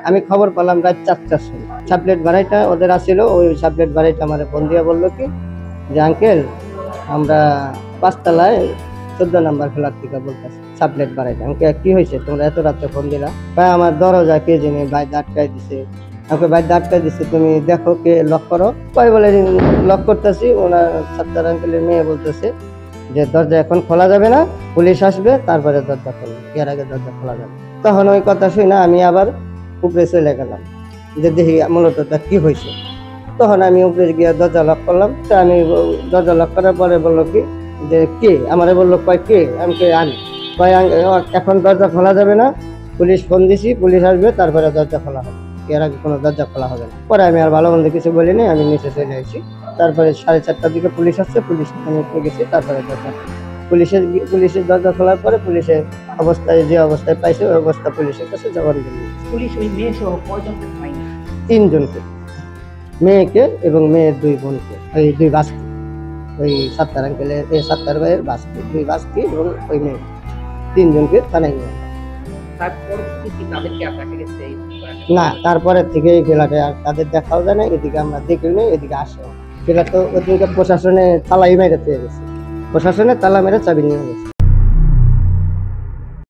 আমি খবর পেলাম রাত 4টার সময়। সাবলেট ভাড়াইটা ওদের আসছিল, ওই সাবলেট ভাড়াইটা আমার ফোন দিয়ে বললো কি যে আঙ্কেল আমরা 5তলায় 14 নাম্বার ফ্ল্যাট থেকে বলতেছি। সাবলেট ভাড়াইটা আমাকে কি হয়েছে তোমরা এত রাতে ফোন দিলা? ভাই আমার দরজা কে জানে বাইরে আটকাই দিছে। আমাকে বাইরে আটকাই দিছে, তুমি দেখো কে লক করো। কই বলে লক করতেছি, ওনার সাত্তার আঙ্কেলের মেয়ে বলতেছে যে দরজা এখন খোলা যাবে না, পুলিশ আসবে তারপরে দরজা খোলা, এর আগে দরজা খোলা যাবে। তখন ওই কথা শুনে আমি আবার উপরে চলে গেলাম যে দেখি মূলত কি হয়েছে। তখন আমি উপরে গিয়ে দরজা লক করলাম। তো আমি দরজা লক করার পরে বললো কি যে কে, আমারে বললো কয় কে, আমি কে আনি কয় এখন দরজা খোলা যাবে না, পুলিশ ফোন দিছি, পুলিশ আসবে তারপরে দরজা খোলা হবে, এর আগে কোনো দরজা খোলা হবে না। পরে আমি আর ভালো মন্দ কিছু বলিনি, আমি নিচে চলে আসি। তারপরে 4:30টার দিকে পুলিশ আসছে, পুলিশ নিয়ে গেছি। তারপরে পুলিশের দরজা খোলার পরে পুলিশের অবস্থায় যে অবস্থায় পাইছে ওই অবস্থা পুলিশের কাছে জবান দিল। পুলিশ ওই মেয়ে সহ কয়জনকে পায়নি? 3জনকে, মেয়েকে এবং মেয়ের 2 বোনকে, ওই 2 বাস্তি, ওই সাত্তার আঙ্কেলের সাত্তার ভাইয়ের বাস্তি, 2 বাস্তি এবং ওই মেয়ে, 3জনকে থানায় নিয়ে। তারপর কি তাদেরকে আর দেখা গেছে? না, তারপরের থেকে এই ফ্ল্যাটে আর তাদের দেখাও যায় না, এদিকে আমরা দেখি নাই, এদিকে আসে। ফ্ল্যাট তো ওদিকে প্রশাসনে তালাই মেরে দিয়ে গেছে, প্রশাসনে তালা মেরে চাবি নিয়ে গেছে।